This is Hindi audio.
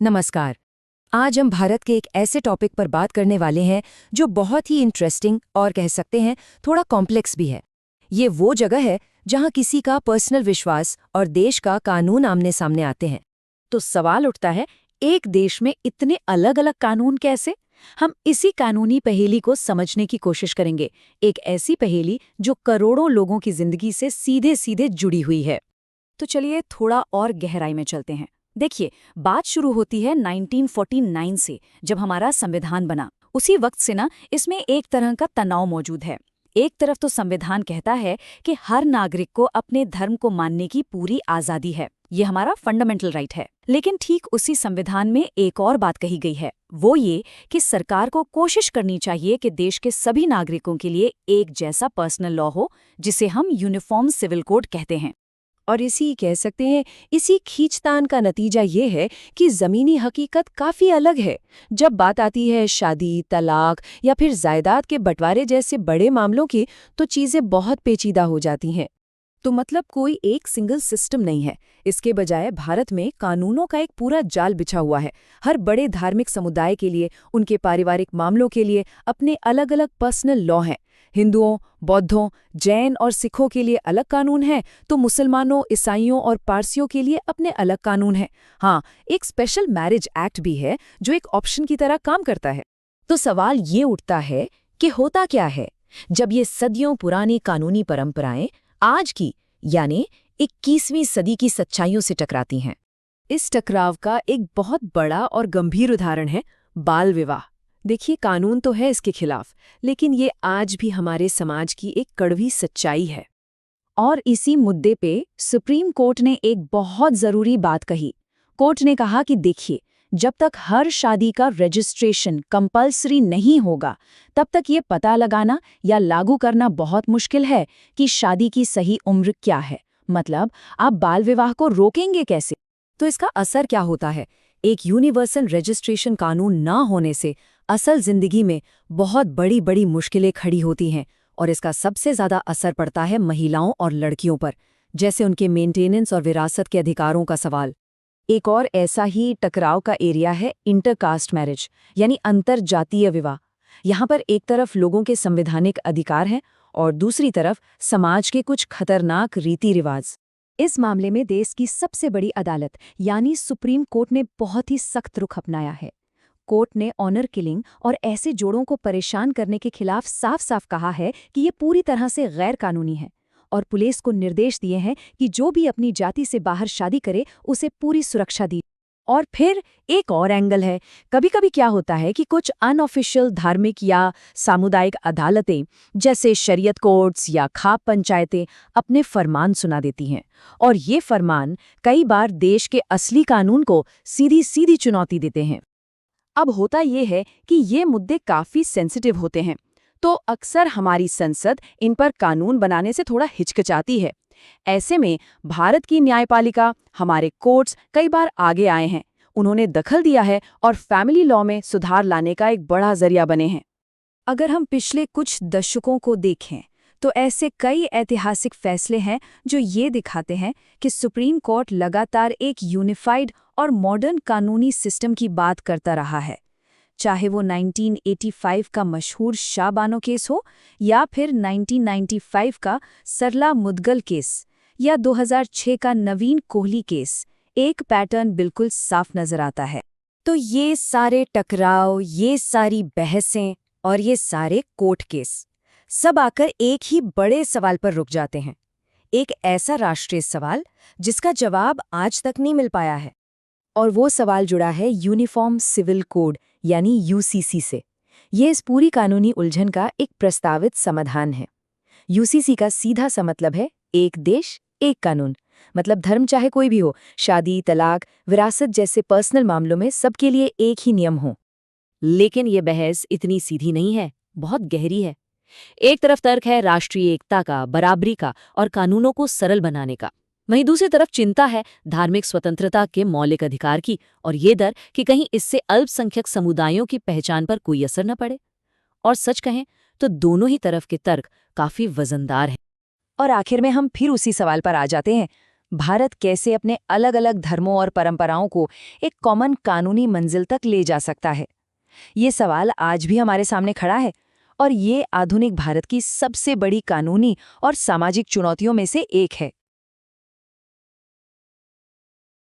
नमस्कार। आज हम भारत के एक ऐसे टॉपिक पर बात करने वाले हैं जो बहुत ही इंटरेस्टिंग और कह सकते हैं थोड़ा कॉम्प्लेक्स भी है। ये वो जगह है जहां किसी का पर्सनल विश्वास और देश का कानून आमने सामने आते हैं। तो सवाल उठता है, एक देश में इतने अलग अलग कानून कैसे? हम इसी कानूनी पहेली को समझने की कोशिश करेंगे। एक ऐसी पहेली जो करोड़ों लोगों की जिंदगी से सीधे सीधे जुड़ी हुई है। तो चलिए थोड़ा और गहराई में चलते हैं। देखिए, बात शुरू होती है 1949 से, जब हमारा संविधान बना। उसी वक्त से ना इसमें एक तरह का तनाव मौजूद है। एक तरफ तो संविधान कहता है कि हर नागरिक को अपने धर्म को मानने की पूरी आज़ादी है, ये हमारा फंडामेंटल राइट है। लेकिन ठीक उसी संविधान में एक और बात कही गई है, वो ये कि सरकार को कोशिश करनी चाहिए कि देश के सभी नागरिकों के लिए एक जैसा पर्सनल लॉ हो, जिसे हम यूनिफॉर्म सिविल कोड कहते हैं। और इसी खींचतान का नतीजा ये है कि ज़मीनी हकीकत काफ़ी अलग है। जब बात आती है शादी, तलाक या फिर जायदाद के बंटवारे जैसे बड़े मामलों की, तो चीज़ें बहुत पेचीदा हो जाती हैं। तो मतलब कोई एक सिंगल सिस्टम नहीं है। इसके बजाय भारत में कानूनों का एक पूरा जाल बिछा हुआ है। हर बड़े धार्मिक समुदाय के लिए, उनके पारिवारिक मामलों के लिए अपने अलग-अलग पर्सनल लॉ हैं। हिंदुओं, बौद्धों, जैन और सिखों के लिए अलग कानून हैं, तो मुसलमानों, ईसाइयों और पारसियों के लिए अपने अलग कानून हैं। हाँ, एक स्पेशल मैरिज एक्ट भी है जो एक ऑप्शन की तरह काम करता है। तो सवाल ये उठता है कि होता क्या है जब ये सदियों पुरानी कानूनी परंपराएं आज की यानी 21वीं सदी की सच्चाइयों से टकराती हैं। इस टकराव का एक बहुत बड़ा और गंभीर उदाहरण है बाल विवाह। देखिए, कानून तो है इसके खिलाफ, लेकिन ये आज भी हमारे समाज की एक कड़वी सच्चाई है। और इसी मुद्दे पे सुप्रीम कोर्ट ने एक बहुत ज़रूरी बात कही। कोर्ट ने कहा कि देखिए, जब तक हर शादी का रजिस्ट्रेशन कंपल्सरी नहीं होगा, तब तक ये पता लगाना या लागू करना बहुत मुश्किल है कि शादी की सही उम्र क्या है। मतलब, आप बाल विवाह को रोकेंगे कैसे? तो इसका असर क्या होता है? एक यूनिवर्सल रजिस्ट्रेशन कानून ना होने से असल जिंदगी में बहुत बड़ी बड़ी मुश्किलें खड़ी होती हैं, और इसका सबसे ज़्यादा असर पड़ता है महिलाओं और लड़कियों पर, जैसे उनके मेंटेनेंस और विरासत के अधिकारों का सवाल। एक और ऐसा ही टकराव का एरिया है इंटरकास्ट मैरिज, यानी अंतर जातीय विवाह। यहाँ पर एक तरफ लोगों के संवैधानिक अधिकार हैं और दूसरी तरफ समाज के कुछ खतरनाक रीति रिवाज। इस मामले में देश की सबसे बड़ी अदालत यानी सुप्रीम कोर्ट ने बहुत ही सख्त रुख अपनाया है। कोर्ट ने ऑनर किलिंग और ऐसे जोड़ों को परेशान करने के खिलाफ साफ साफ कहा है कि ये पूरी तरह से गैर कानूनी है, और पुलिस को निर्देश दिए हैं कि जो भी अपनी जाति से बाहर शादी करे उसे पूरी सुरक्षा दी। और फिर एक और एंगल है। कभी कभी क्या होता है कि कुछ अनऑफिशियल धार्मिक या सामुदायिक अदालतें, जैसे शरीयत कोर्ट्स या खाप पंचायतें, अपने फरमान सुना देती हैं, और ये फरमान कई बार देश के असली कानून को सीधी सीधी चुनौती देते हैं। अब होता ये है कि ये मुद्दे काफ़ी सेंसिटिव होते हैं, तो अक्सर हमारी संसद इन पर कानून बनाने से थोड़ा हिचकिचाती है। ऐसे में भारत की न्यायपालिका, हमारे कोर्ट्स कई बार आगे आए हैं। उन्होंने दखल दिया है और फैमिली लॉ में सुधार लाने का एक बड़ा जरिया बने हैं। अगर हम पिछले कुछ दशकों को देखें, तो ऐसे कई ऐतिहासिक फैसले हैं जो ये दिखाते हैं कि सुप्रीम कोर्ट लगातार एक यूनिफाइड और मॉडर्न कानूनी सिस्टम की बात करता रहा है। चाहे वो 1985 का मशहूर शाहबानो केस हो, या फिर 1995 का सरला मुदगल केस, या 2006 का नवीन कोहली केस, एक पैटर्न बिल्कुल साफ नजर आता है। तो ये सारे टकराव, ये सारी बहसें और ये सारे कोर्ट केस सब आकर एक ही बड़े सवाल पर रुक जाते हैं। एक ऐसा राष्ट्रीय सवाल जिसका जवाब आज तक नहीं मिल पाया है। और वो सवाल जुड़ा है यूनिफॉर्म सिविल कोड यानी यूसीसी से। ये इस पूरी कानूनी उलझन का एक प्रस्तावित समाधान है। यूसीसी का सीधा सा मतलब है एक देश एक कानून। मतलब धर्म चाहे कोई भी हो, शादी, तलाक, विरासत जैसे पर्सनल मामलों में सबके लिए एक ही नियम हो। लेकिन ये बहस इतनी सीधी नहीं है, बहुत गहरी है। एक तरफ तर्क है राष्ट्रीय एकता का, बराबरी का और कानूनों को सरल बनाने का। वहीं दूसरी तरफ चिंता है धार्मिक स्वतंत्रता के मौलिक अधिकार की, और ये डर कि कहीं इससे अल्पसंख्यक समुदायों की पहचान पर कोई असर न पड़े। और सच कहें तो दोनों ही तरफ के तर्क काफी वजनदार हैं। और आखिर में हम फिर उसी सवाल पर आ जाते हैं, भारत कैसे अपने अलग अलग धर्मों और परंपराओं को एक कॉमन कानूनी मंजिल तक ले जा सकता है? ये सवाल आज भी हमारे सामने खड़ा है और ये आधुनिक भारत की सबसे बड़ी कानूनी और सामाजिक चुनौतियों में से एक है।